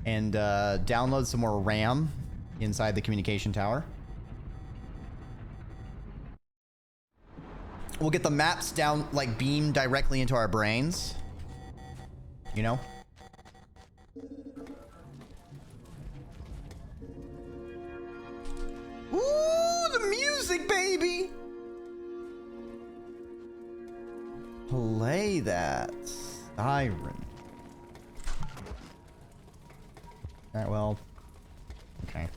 and download some more RAM inside the communication tower. We'll get the maps down, like, beamed directly into our brains. You know? Ooh, the music, baby! Play that. Siren. Alright, well. Okay.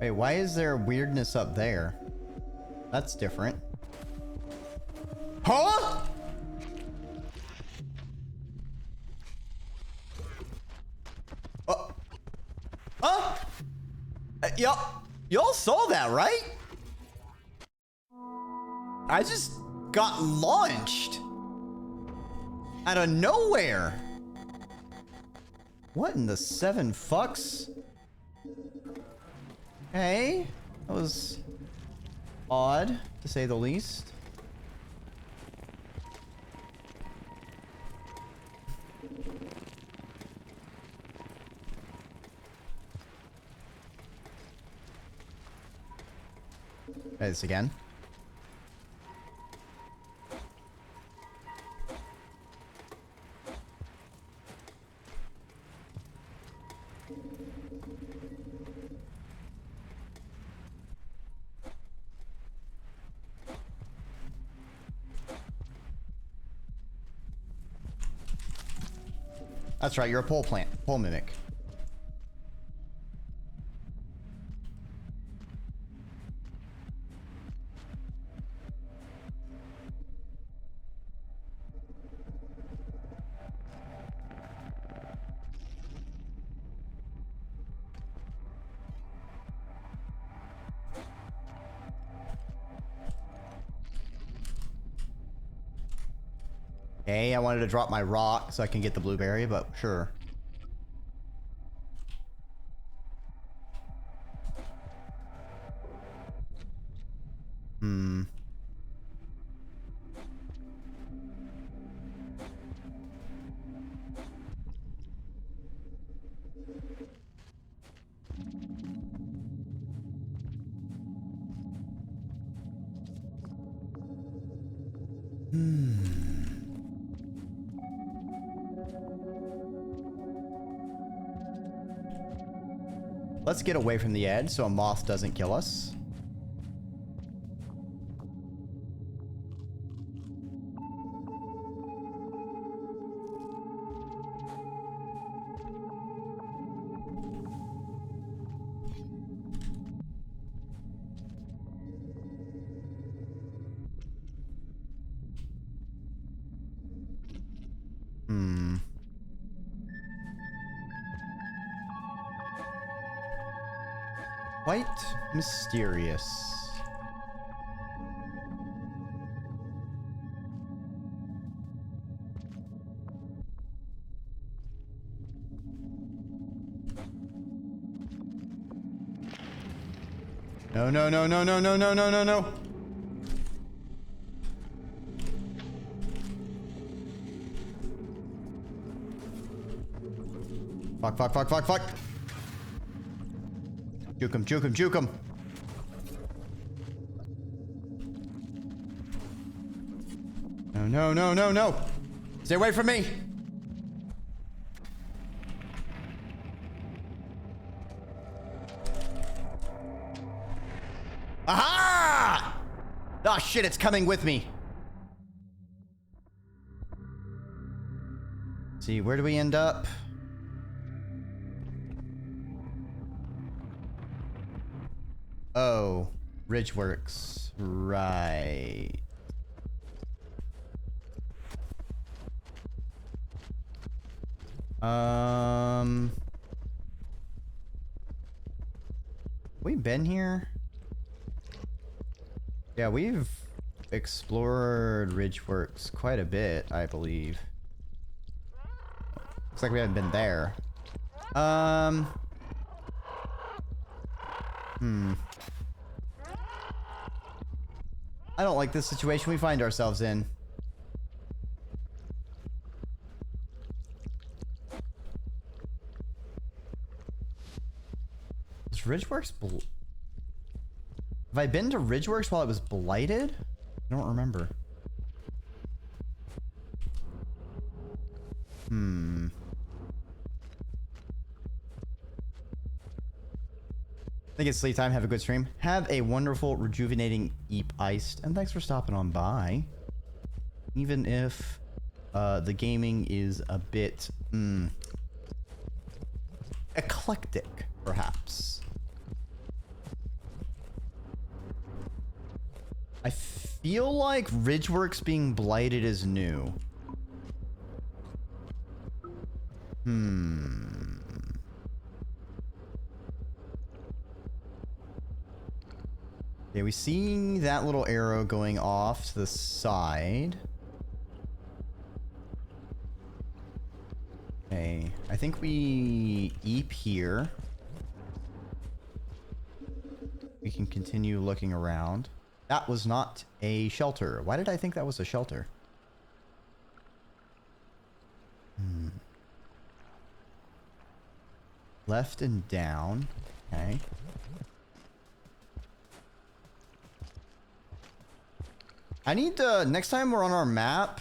Wait, why is there weirdness up there? That's different. Huh? Huh? Y'all saw that, right? I just got launched out of nowhere. What in the seven fucks? Hey, that was odd, to say the least. Try this again. That's right, you're a pole plant, pole mimic. Okay, I wanted to drop my rock so I can get the blueberry, but sure. Hmm. Let's get away from the edge so a moth doesn't kill us. Quite mysterious. No, no, no, no, no, no, no, no, no, no. Fuck, fuck, fuck, fuck, fuck. Juke him, juke him, juke him. No, no, no, no, no. Stay away from me. Aha! Oh shit, it's coming with me. Let's see, where do we end up? Oh, Ridgeworks. Right. We been here? Yeah, we've explored Ridgeworks quite a bit, I believe. Looks like we haven't been there. I don't like this situation we find ourselves in. Is Ridgeworks Have I been to Ridgeworks while it was blighted? I don't remember. I think it's sleep time. Have a good stream. Have a wonderful, rejuvenating Eep Iced. And thanks for stopping on by. Even if the gaming is a bit eclectic, perhaps. I feel like Ridgeworks being blighted is new. Okay, we see that little arrow going off to the side. Okay, I think we eep here. We can continue looking around. That was not a shelter. Why did I think that was a shelter? Left and down. Okay. I need to, next time we're on our map,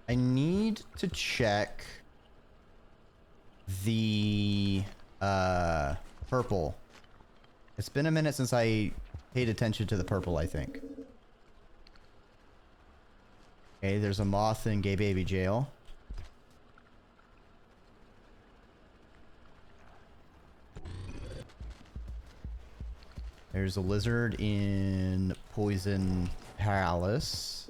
I need to check the purple. It's been a minute since I paid attention to the purple, I think. Okay, there's a moth in Gay Baby Jail. There's a lizard in Poison Palace.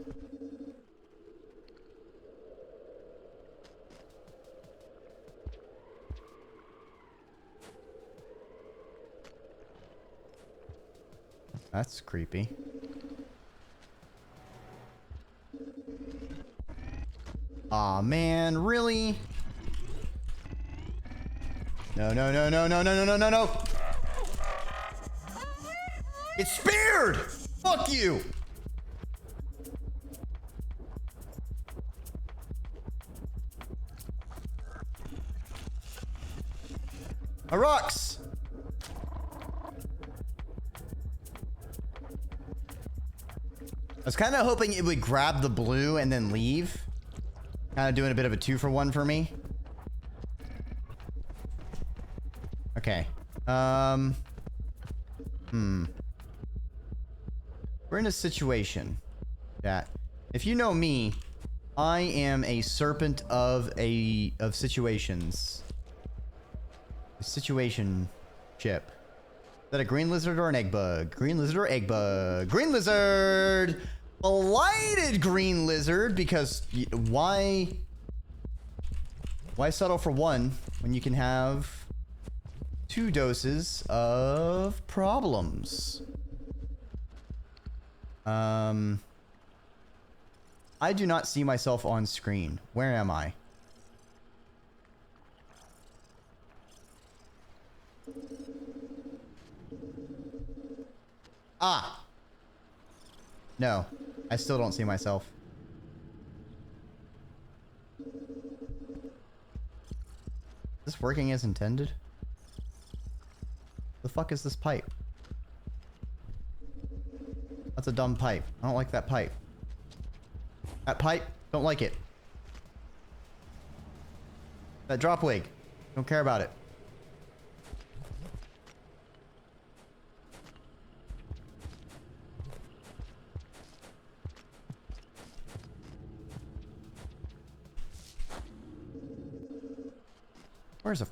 That's creepy. Aw, man, really? No, no, no, no, no, no, no, no, no, no! It's speared! Fuck you! A rocks! I was kind of hoping it would grab the blue and then leave. Kind of doing a bit of a 2-for-1 for me. Okay. We're in a situation that, if you know me, I am a serpent of situations. A situation ship. Is that a green lizard or an egg bug? Green lizard or egg bug? Green lizard! Blighted green lizard, because why settle for one when you can have 2 doses of problems? I do not see myself on screen. Where am I? Ah! No, I still don't see myself. Is this working as intended? The fuck is this pipe? That's a dumb pipe. I don't like that pipe. That pipe, don't like it. That drop wig, don't care about it. Where's a...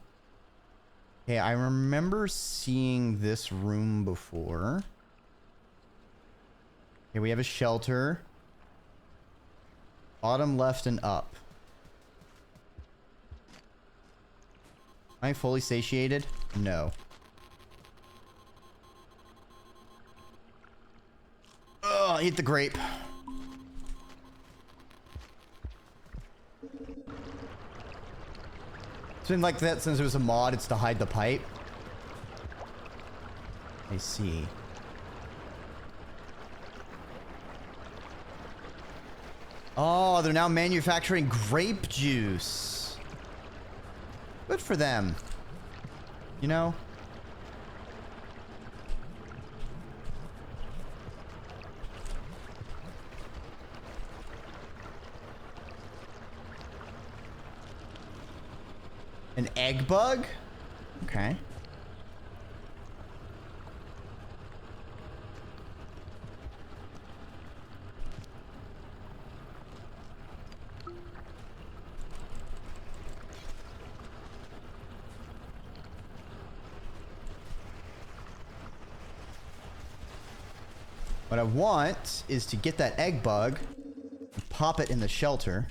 Okay, I remember seeing this room before. Okay, we have a shelter. Bottom left and up. Am I fully satiated? No. Oh, eat the grape. It's been like that since it was a mod. It's to hide the pipe. I see. Oh, they're now manufacturing grape juice. Good for them. You know? An egg bug? Okay. What I want is to get that egg bug, and pop it in the shelter.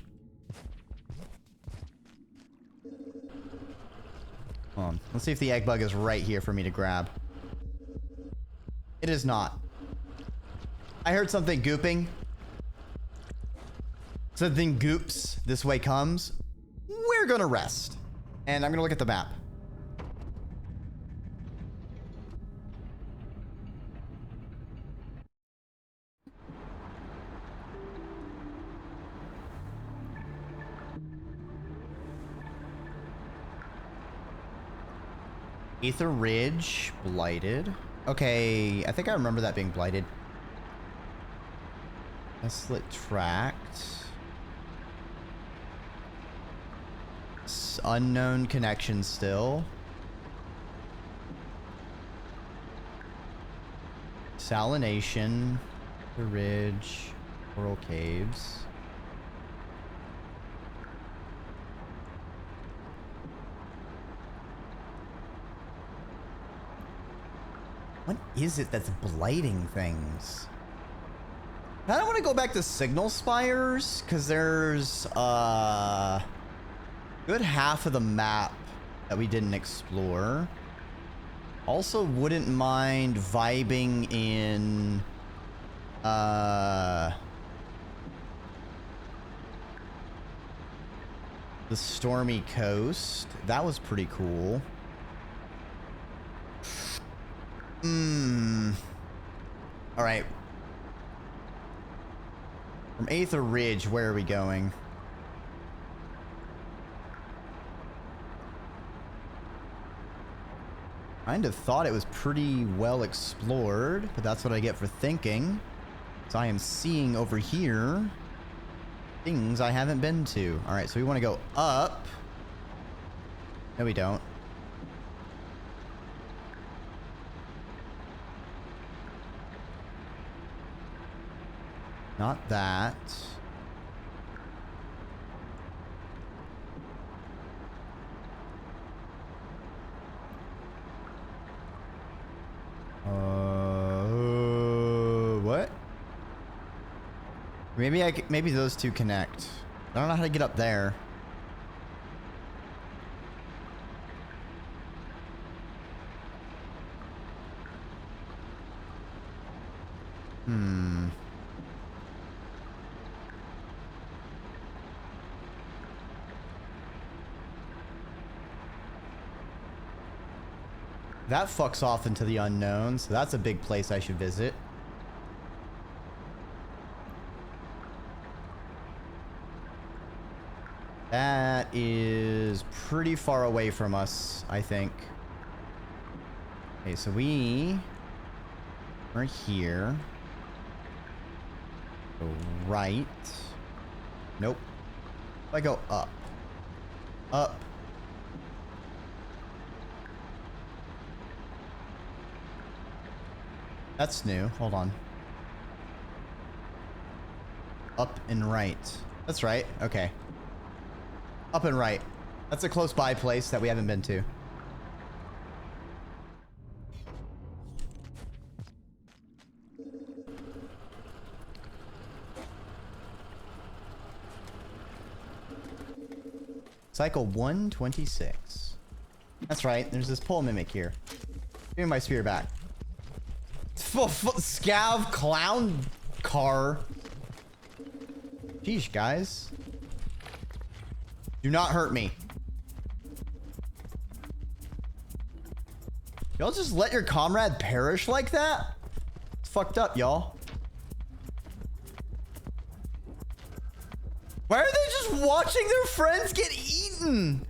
Hold on. Let's see if the egg bug is right here for me to grab. It is not. I heard something gooping. Something goops. This way comes. We're gonna rest. And I'm gonna look at the map. Aether Ridge, blighted. Okay, I think I remember that being blighted. Desolate Tract. Unknown connection still. Salination. The Ridge. Coral Caves. What is it that's blighting things? I don't want to go back to Signal Spires, because there's good half of the map that we didn't explore. Also wouldn't mind vibing in the Stormy Coast. That was pretty cool. All right. From Aether Ridge, where are we going? Kind of thought it was pretty well explored, but that's what I get for thinking. So I am seeing over here things I haven't been to. All right, so we want to go up. No, we don't. Not that. What? Maybe those two connect. I don't know how to get up there. That fucks off into the unknown, so that's a big place I should visit. That is pretty far away from us, I think. Okay, so we're here. Go right. Nope. I go up. Up. That's new. Hold on. Up and right. That's right. Okay. Up and right. That's a close by place that we haven't been to. Cycle 126. That's right. There's this pole mimic here. Give me my spear back. Scav clown car. Sheesh, guys. Do not hurt me. Y'all just let your comrade perish like that? It's fucked up, y'all. Why are they just watching their friends get eaten?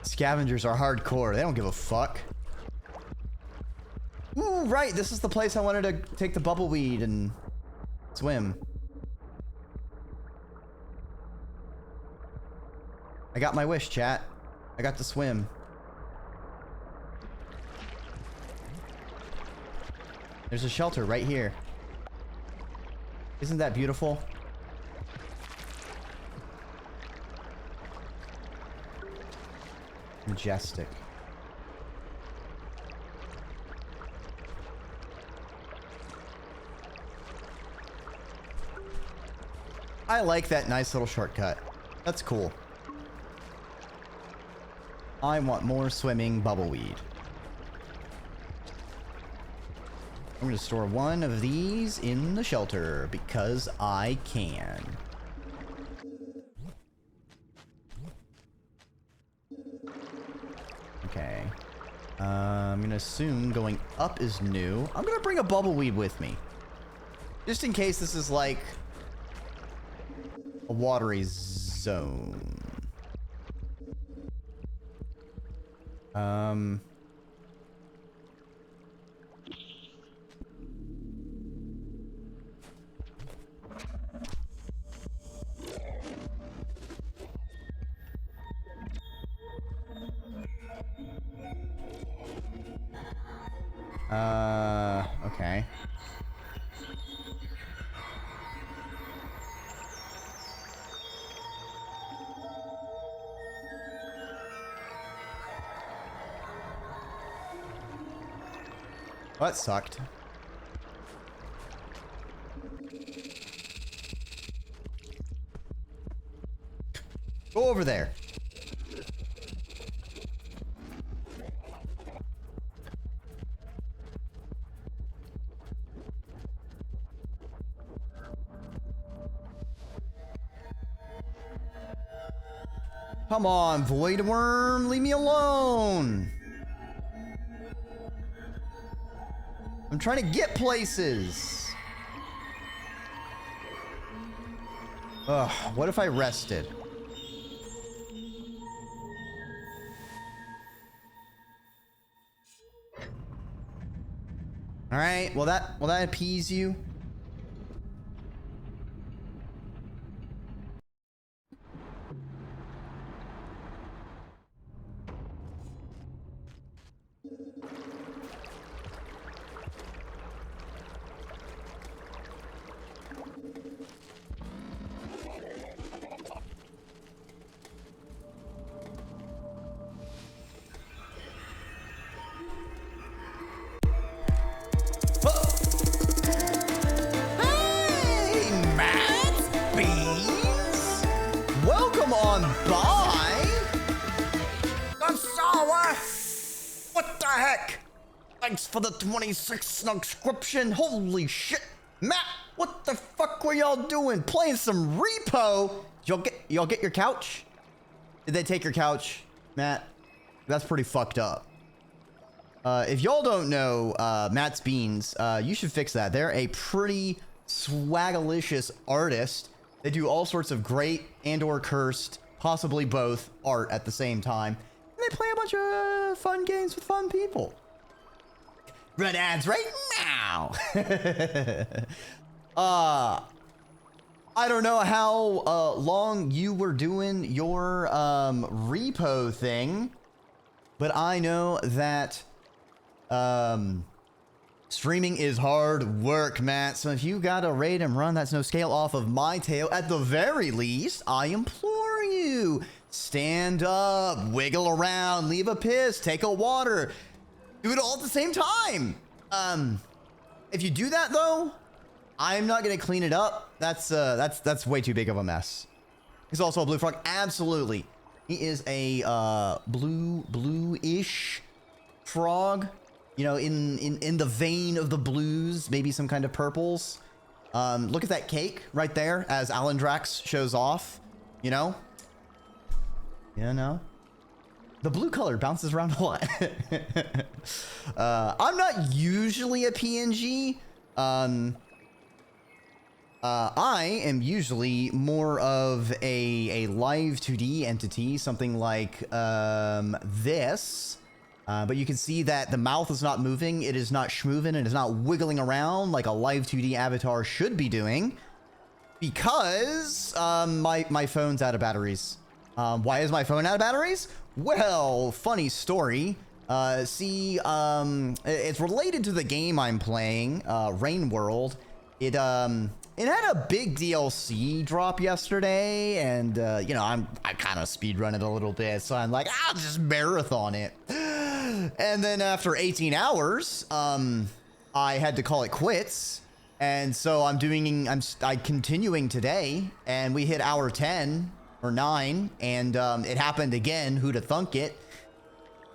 Scavengers are hardcore. They don't give a fuck. Ooh, right. This is the place I wanted to take the bubbleweed and swim. I got my wish, chat. I got to swim. There's a shelter right here. Isn't that beautiful? Majestic. I like that nice little shortcut. That's cool. I want more swimming bubbleweed. I'm going to store one of these in the shelter because I can. Okay. I'm going to assume going up is new. I'm going to bring a bubbleweed with me. Just in case this is like a watery zone. Okay. Well, that sucked. Go over there. Come on, Void Worm, leave me alone. I'm trying to get places. Ugh, what if I rested? All right, will that appease you? Thanks for the 26 subscription. Holy shit. Matt, what the fuck were y'all doing? Playing some repo? Y'all get your couch? Did they take your couch, Matt? That's pretty fucked up. If y'all don't know Matt's Beans, you should fix that. They're a pretty swagalicious artist. They do all sorts of great and or cursed, possibly both, art at the same time. And they play a bunch of fun games with fun people. Run ads right now. I don't know how long you were doing your repo thing, but I know that streaming is hard work, Matt. So if you got a raid and run that's no scale off of my tail, at the very least, I implore you, stand up, wiggle around, leave a piss, take a water. Do it all at the same time. If you do that though, I'm not gonna clean it up. That's way too big of a mess. He's also a blue frog. Absolutely. He is a bluish frog. You know, in the vein of the blues, maybe some kind of purples. Look at that cake right there as Alan Drax shows off. You know? You know? The blue color bounces around a lot. I'm not usually a PNG. I am usually more of a live 2D entity, something like this. But you can see that the mouth is not moving. It is not schmoving. It is not wiggling around like a live 2D avatar should be doing. Because my phone's out of batteries. Why is my phone out of batteries? Well, funny story. It's related to the game I'm playing, Rain World. It had a big DLC drop yesterday, and you know, I kind of speedrun it a little bit, so I'm like, I'll just marathon it. And then after 18 hours, I had to call it quits, and so I'm continuing today, and we hit hour 10 or 9, and it happened again. Who'd have thunk it?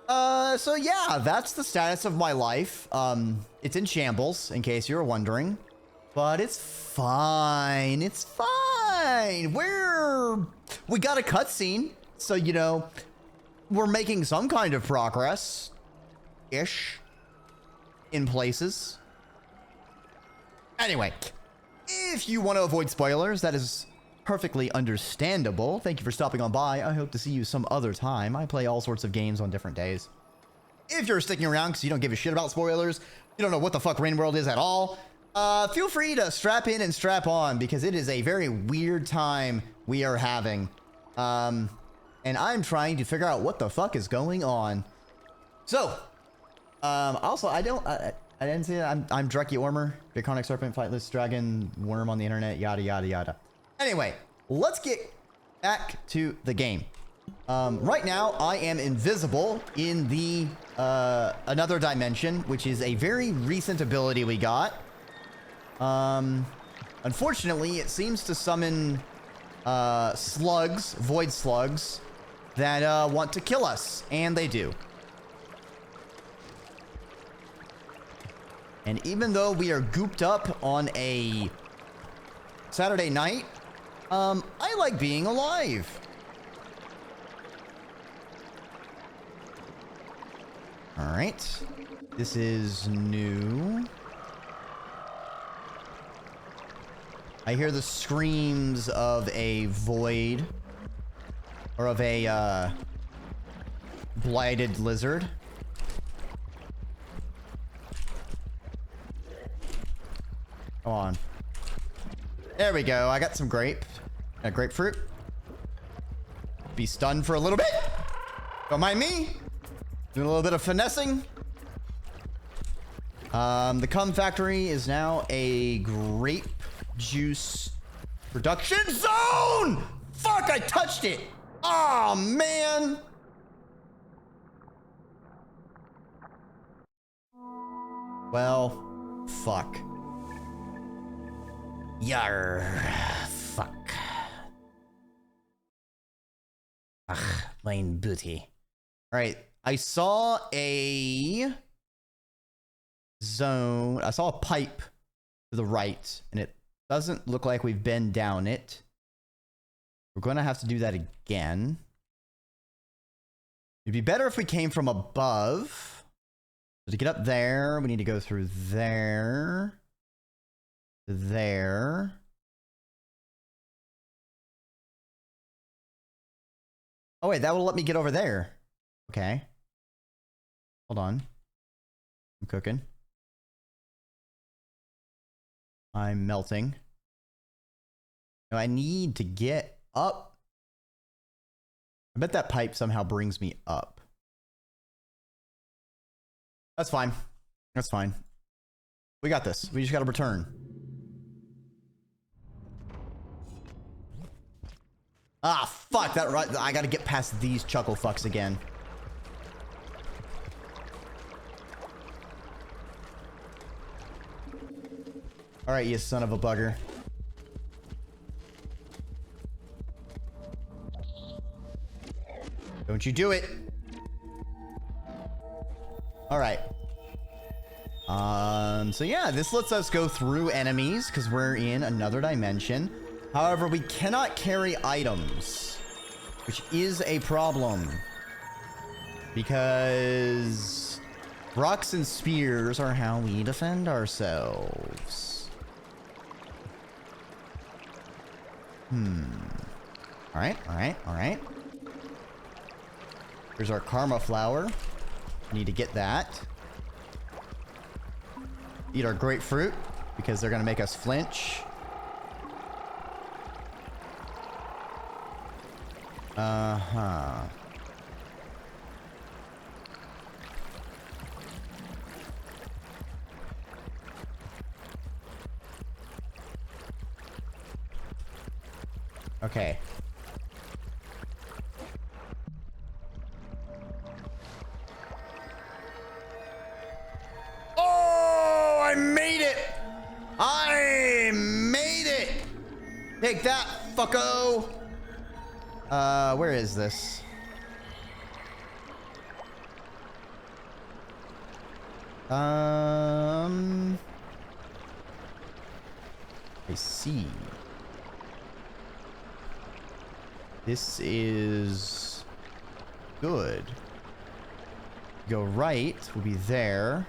So yeah, that's the status of my life. It's in shambles, in case you were wondering. But it's fine. It's fine. We got a cutscene, so you know, we're making some kind of progress-ish in places. Anyway, if you want to avoid spoilers, that is perfectly understandable. Thank you for stopping on by. I hope to see you some other time. I play all sorts of games on different days. If you're sticking around because you don't give a shit about spoilers, you don't know what the fuck Rain World is at all, feel free to strap in and strap on, because it is a very weird time we are having. And I'm trying to figure out what the fuck is going on. So, also, I didn't say that. I'm Dreki Ormer, Draconic Serpent, Flightless Dragon, Worm on the internet, yada, yada, yada. Anyway, let's get back to the game. Right now, I am invisible in the, another dimension, which is a very recent ability we got. Unfortunately, it seems to summon, slugs, void slugs, that, want to kill us. And they do. And even though we are gooped up on a Saturday night, I like being alive. All right. This is new. I hear the screams of a void, or of a blighted lizard. Come on. There we go. I got some grapefruit. Be stunned for a little bit. Don't mind me. Doing a little bit of finessing. The cum factory is now a grape juice production zone. Fuck, I touched it. Oh, man. Well, fuck. Yar. Fuck. Ugh, plain booty. Alright, I saw a zone. I saw a pipe to the right, and it doesn't look like we've been down it. We're going to have to do that again. It'd be better if we came from above. So to get up there, we need to go through there. There. Oh, wait, that will let me get over there. Okay. Hold on. I'm cooking. I'm melting. Now I need to get up. I bet that pipe somehow brings me up. That's fine. That's fine. We got this. We just got to return. Ah, fuck. That right. I got to get past these chuckle fucks again. All right, you son of a bugger. Don't you do it. All right. So yeah, this lets us go through enemies because we're in another dimension. However, we cannot carry items, which is a problem because rocks and spears are how we defend ourselves. All right. Here's our karma flower. Need to get that. Eat our grapefruit because they're gonna make us flinch. Okay. Oh, I made it! I made it! Take that, fucko! Where is this? I see. This is good. Go right, we'll be there.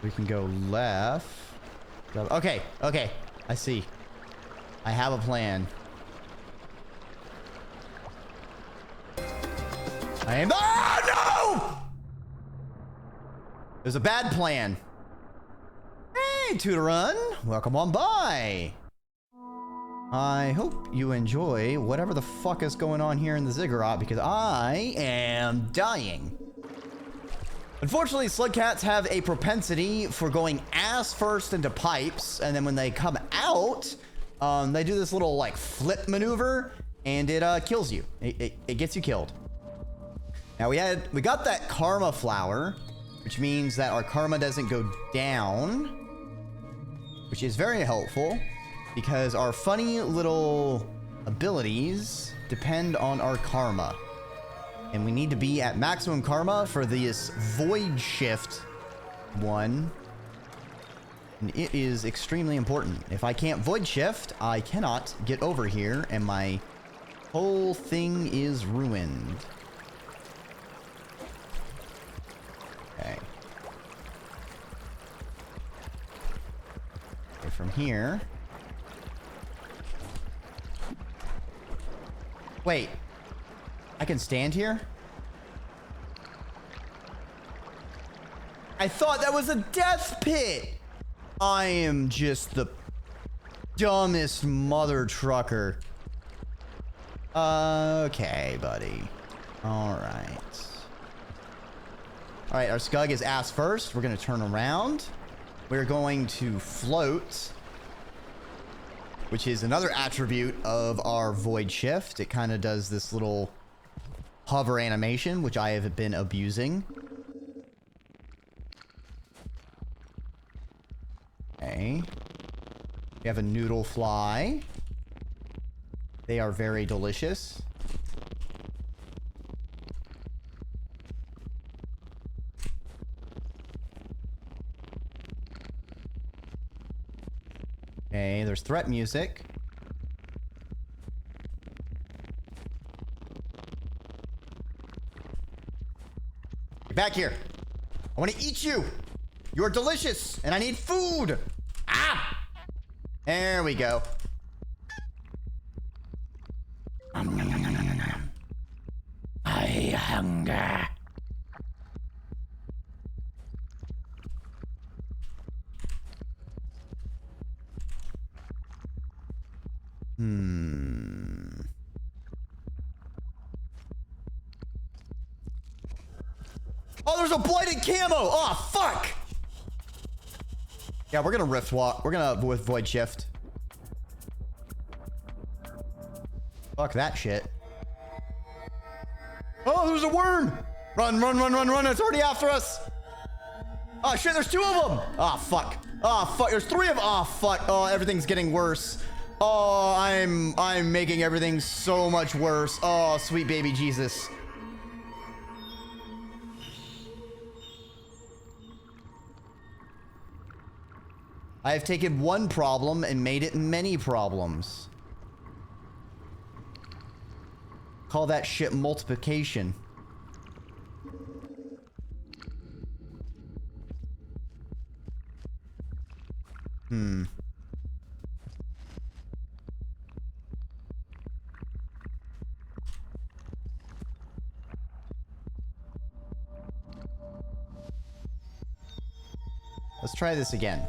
We can go left. Okay, okay, I see. I have a plan. I am. Oh no! There's a bad plan. Hey, Tutorun, welcome on by. I hope you enjoy whatever the fuck is going on here in the ziggurat because I am dying. Unfortunately, slug cats have a propensity for going ass first into pipes, and then when they come out, they do this little like flip maneuver, and it kills you. It gets you killed. Now we got that karma flower, which means that our karma doesn't go down, which is very helpful because our funny little abilities depend on our karma. And we need to be at maximum karma for this void shift one. And it is extremely important. If I can't void shift, I cannot get over here and my whole thing is ruined. Okay. Okay, from here. Wait. I can stand here? I thought that was a death pit! I am just the dumbest mother trucker. Okay, buddy. Alright. Alright, our Scug is ass first. We're gonna turn around. We're going to float, which is another attribute of our void shift. It kind of does this little hover animation, which I have been abusing. Okay. We have a noodle fly. They are very delicious. Okay, there's threat music. Get back here. I want to eat you. You're delicious, and I need food. Ah! There we go. I hunger. Oh, there's a blighted camo. Oh, fuck. Yeah, we're gonna rift walk. We're gonna with void shift. Fuck that shit. Oh, there's a worm. Run, run, run, run, run. It's already after us. Oh, shit, there's two of them. Oh, fuck. Oh, fuck. There's three of them. Oh, fuck. Oh, everything's getting worse. Oh, I'm making everything so much worse. Oh, sweet baby Jesus. I have taken one problem and made it many problems. Call that shit multiplication. Let's try this again.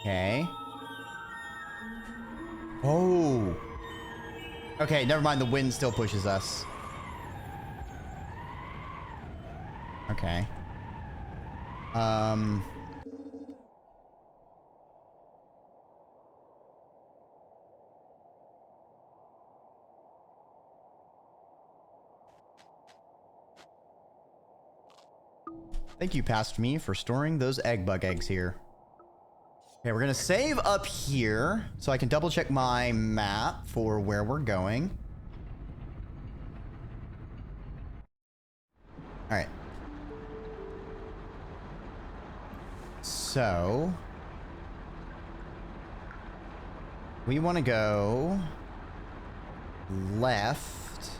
Okay. Oh. Okay, never mind. The wind still pushes us. Okay. Thank you, past me, for storing those egg bug eggs here. Okay, we're gonna save up here so I can double check my map for where we're going. All right. So we want to go left,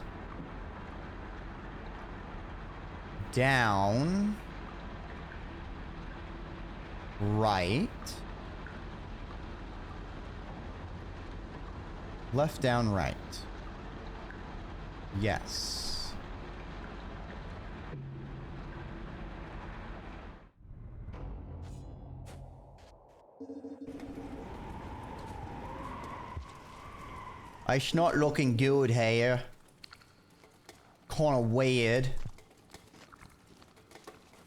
down, right, left, down, right. Yes. It's not looking good here. Kind of weird.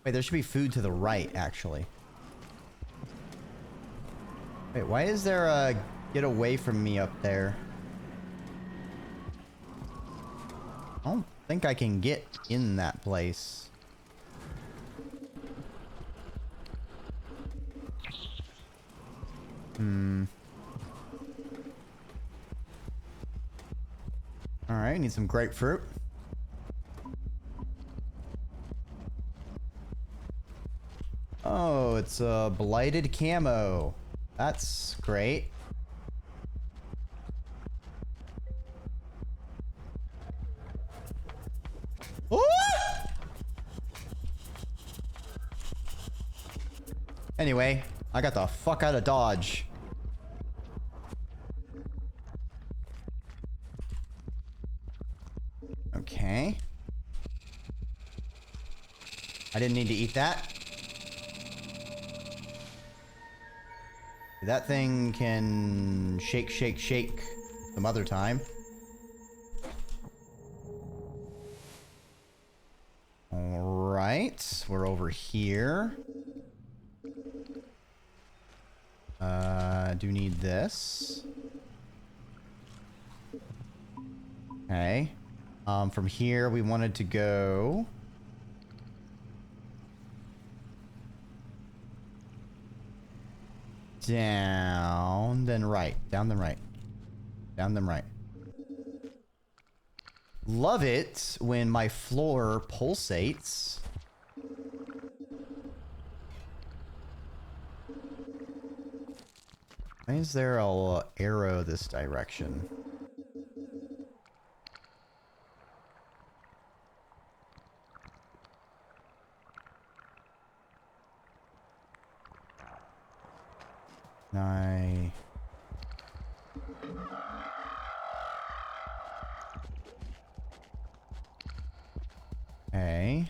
Wait, there should be food to the right, actually. Wait, why is there a get away from me up there? I don't think I can get in that place. Alright, need some grapefruit. Oh, it's a blighted camo. That's great. Ooh! Anyway, I got the fuck out of Dodge. Okay. I didn't need to eat that. That thing can shake, shake, shake some other time. Alright, we're over here. Do need this. Okay. From here, we wanted to go... down, then right. Down, then right. Down, then right. Love it when my floor pulsates. Why is there a arrow this direction? Okay.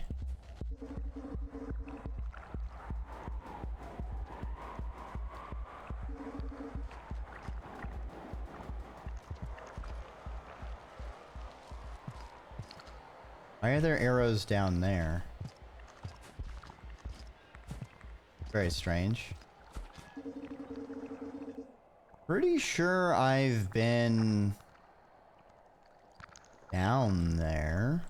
Why are there arrows down there? Very strange. Pretty sure I've been... down there.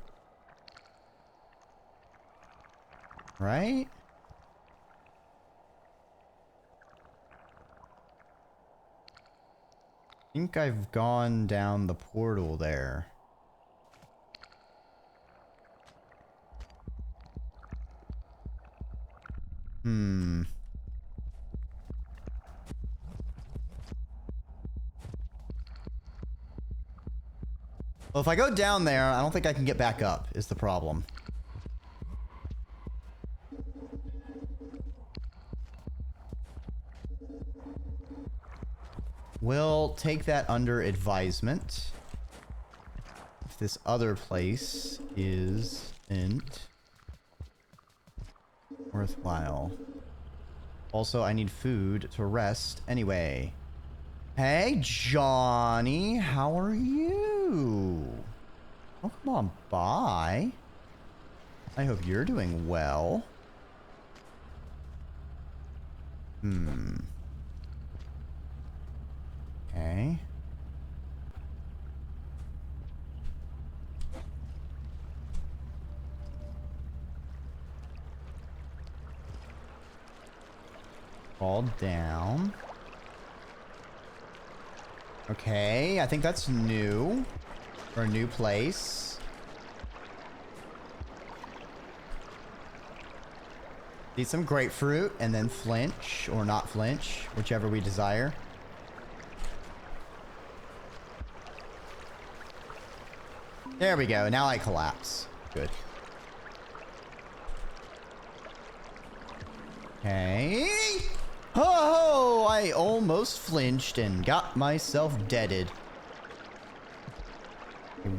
Right? I think I've gone down the portal there. Well, if I go down there, I don't think I can get back up, is the problem. We'll take that under advisement. If this other place isn't worthwhile. Also, I need food to rest anyway. Hey, Johnny, how are you? Oh, come on by. I hope you're doing well. Okay. Fall down. Okay, I think that's new. Or a new place. Eat some grapefruit and then flinch, or not flinch, whichever we desire. There we go, now I collapse. Good. Okay. Oh, I almost flinched and got myself deaded.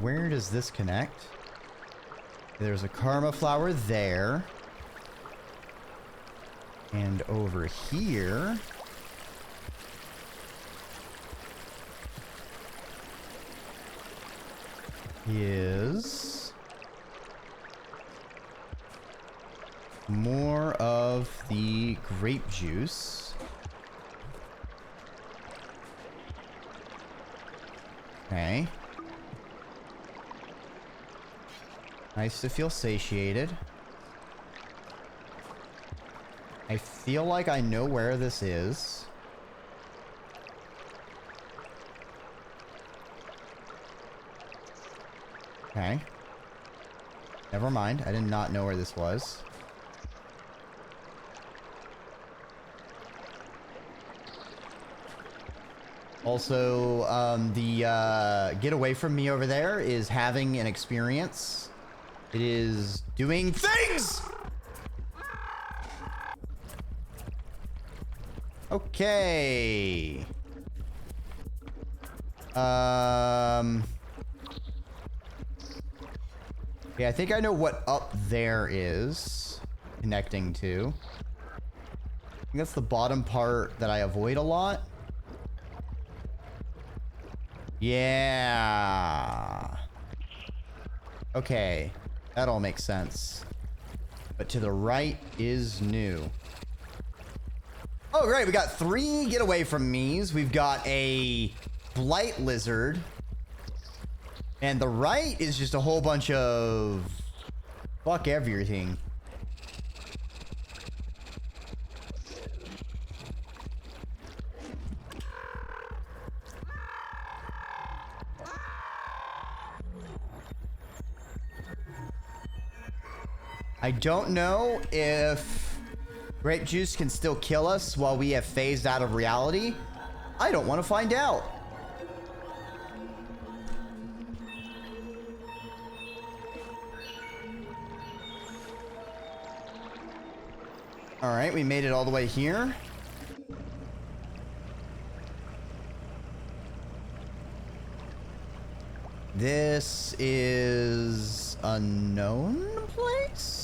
Where does this connect? There's a karma flower there. And over here is more of the grape juice. Okay. Nice to feel satiated. I feel like I know where this is. Okay. Never mind. I did not know where this was. Also, the get away from me over there is having an experience. It is doing things! Okay. Yeah, I think I know what up there is connecting to. I think that's the bottom part that I avoid a lot. Yeah. Okay. That all makes sense. But to the right is new. Oh, great. We got 3 get away from me's. We've got a blight lizard. And the right is just a whole bunch of fuck everything. I don't know if grape juice can still kill us while we have phased out of reality. I don't want to find out. All right, we made it all the way here. This is a known place?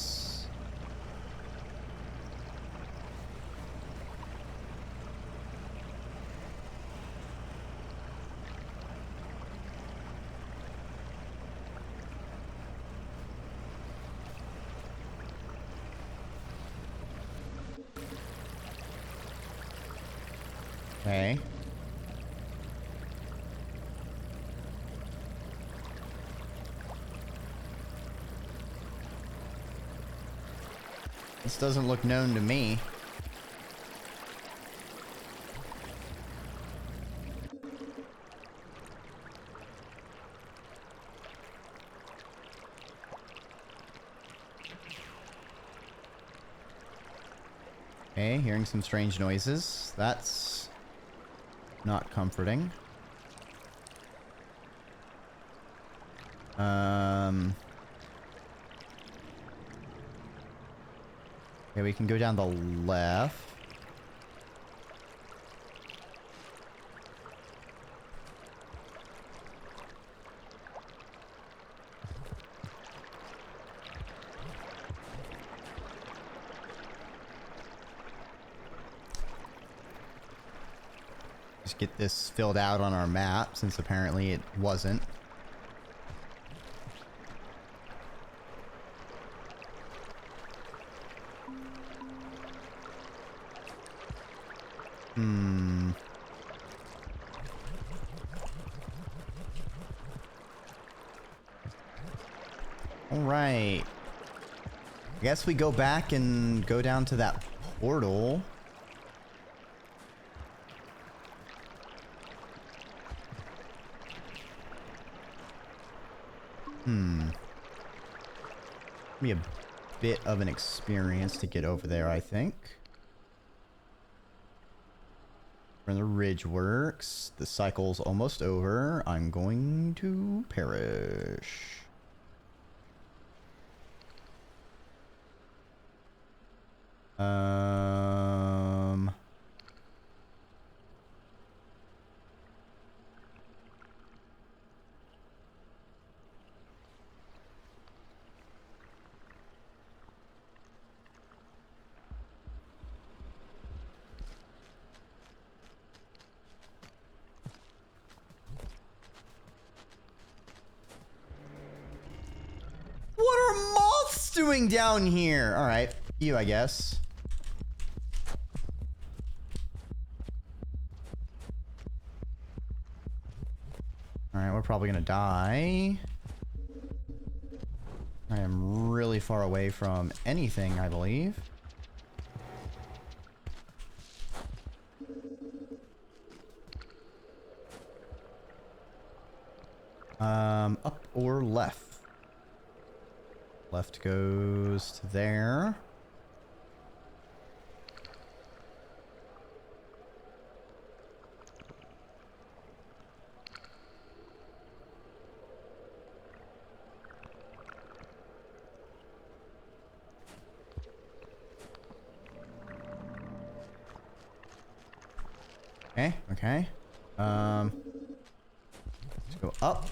Okay. This doesn't look known to me. Okay, hearing some strange noises. That's not comforting. Okay, we can go down the left. Just get this filled out on our map, since apparently it wasn't. Alright. I guess we go back and go down to that portal. Be a bit of an experience to get over there, I think. When the ridge works, the cycle's almost over. I'm going to perish. What are moths doing down here? All right, you, I guess. All right, we're probably gonna die. I am really far away from anything, I believe. Up or left? Left goes to there. Okay, okay. Let's go up.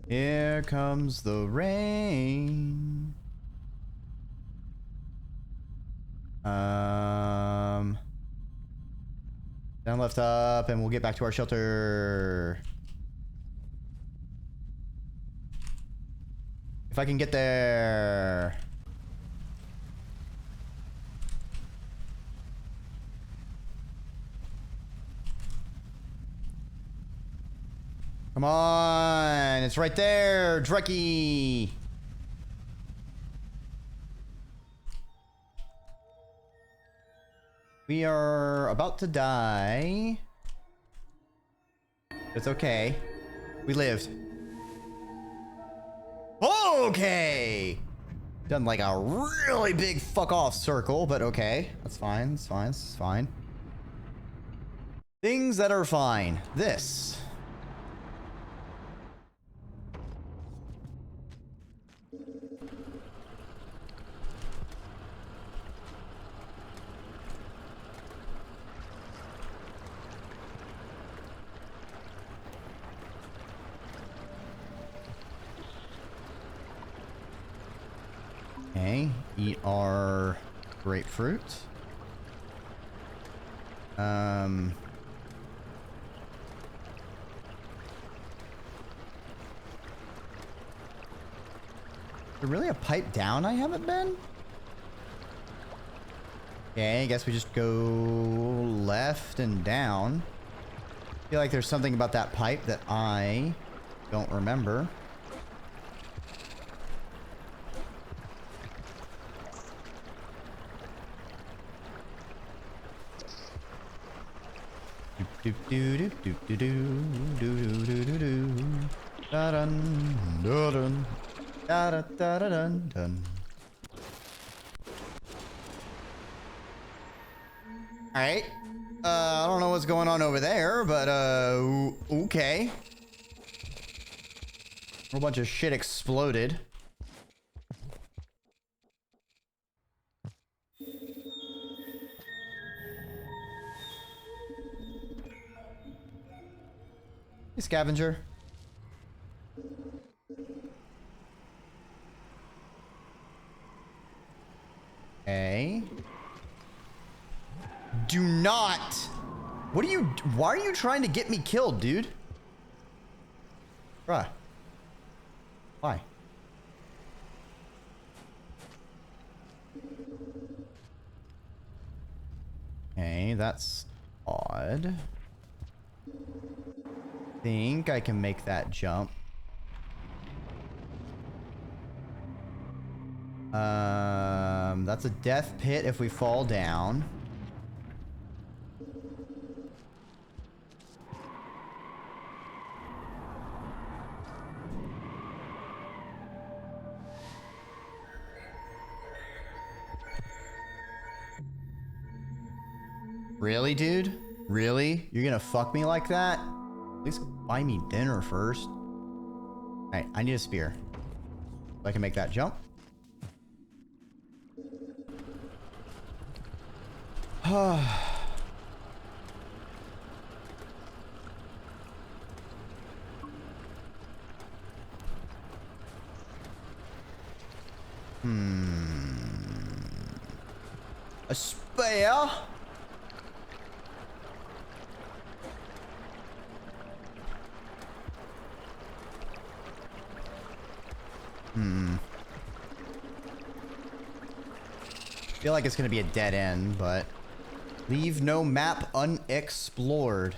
Here comes the rain. Down, left, up, and we'll get back to our shelter. If I can get there. Come on, it's right there, Dreki. We are about to die. It's okay. We lived. Okay. Done like a really big fuck off circle, but okay. That's fine. It's fine. It's fine. Things that are fine. This. Okay, eat our grapefruit. Is there really a pipe down I haven't been? Okay, I guess we just go left and down. feel like there's something about that pipe that I don't remember. Do do do do do do do do do do da dun da dun da da da da dun dun. All right. I don't know what's going on over there, but okay. A whole bunch of shit exploded. Hey, scavenger. Okay. Do not. What are you? Why are you trying to get me killed, dude? Bruh. Why? Okay, that's odd. Think I can make that jump. That's a death pit if we fall down. Really, dude? Really? You're gonna fuck me like that? At least buy me dinner first. Alright, I need a spear. So I can make that jump. A spear? Feel like it's gonna be a dead end, but leave no map unexplored.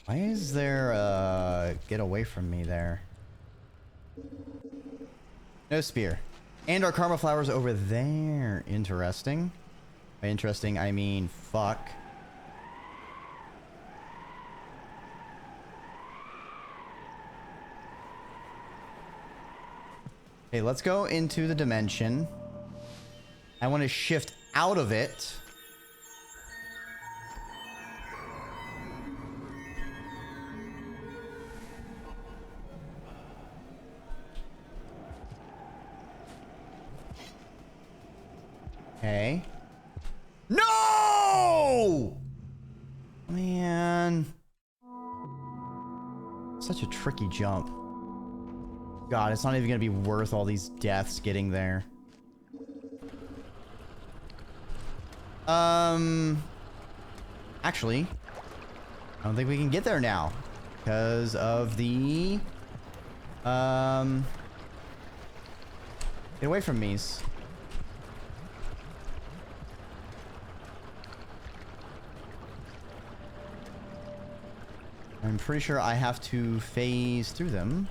Why is there get away from me there? No spear. And our karma flowers over there. Interesting. By interesting, I mean fuck. Okay, let's go into the dimension. I want to shift out of it. Okay. No! Man. Such a tricky jump. God, it's not even gonna be worth all these deaths getting there. Actually, I don't think we can get there now because of the get away from me. I'm pretty sure I have to phase through them.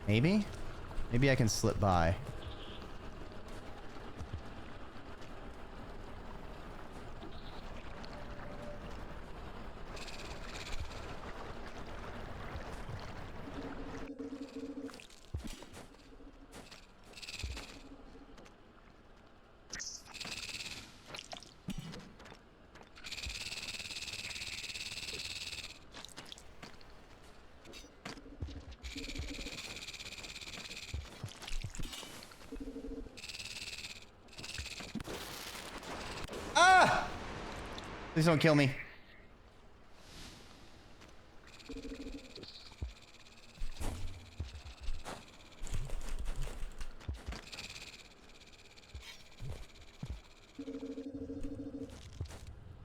Maybe? Maybe I can slip by. Please don't kill me.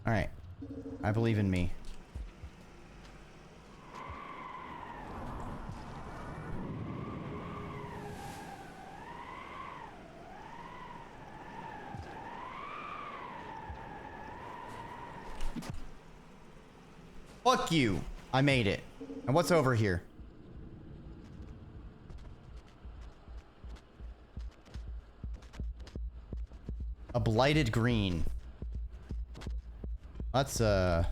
Alright. I believe in me. Fuck you. I made it. And what's over here? A blighted green. That's a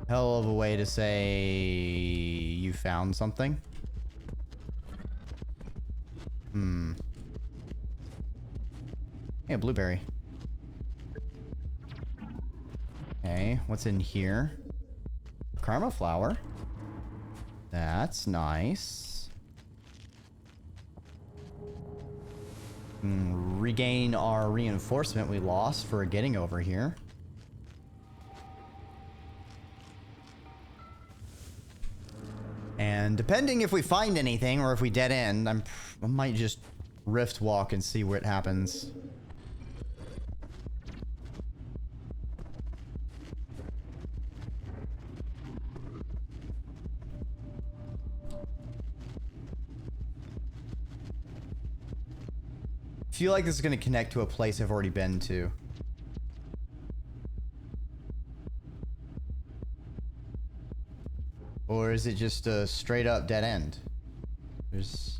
hell of a way to say you found something. Hey, a blueberry. Okay, what's in here? Karma flower. That's nice. Regain our reinforcement we lost for getting over here. And depending if we find anything or if we dead end, I might just rift walk and see what happens. I feel like this is going to connect to a place I've already been to. Or is it just a straight up dead end? There's...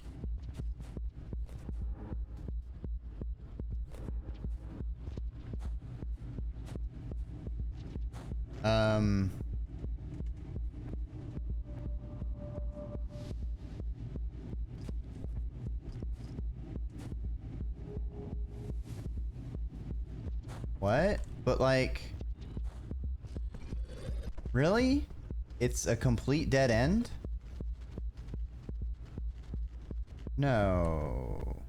What? But like... Really? It's a complete dead end? No.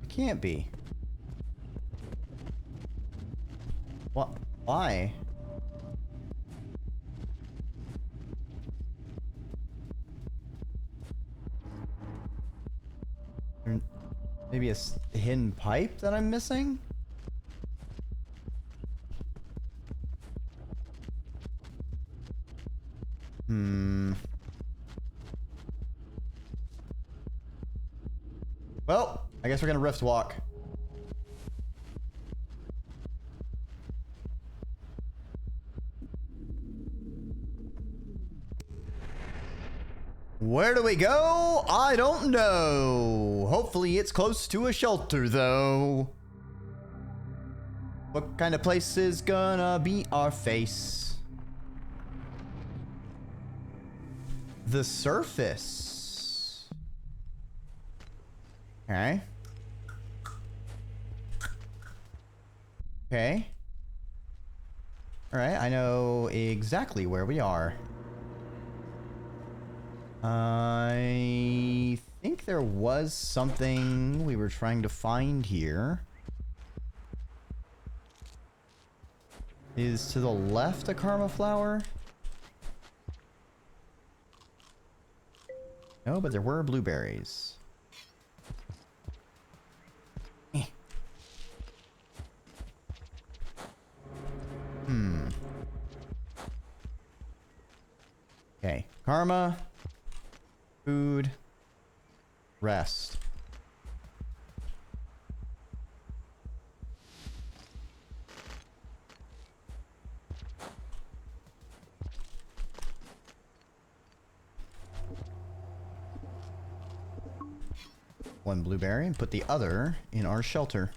It can't be. What? Why? Maybe a hidden pipe that I'm missing? Well, I guess we're gonna rift walk. Where do we go? I don't know. Hopefully it's close to a shelter though. What kind of place is gonna be our face? The surface. Okay. Okay. Alright, I know exactly where we are. I think there was something we were trying to find here. Is to the left a karma flower? No, but there were blueberries. Okay, karma, food, rest. One blueberry and put the other in our shelter.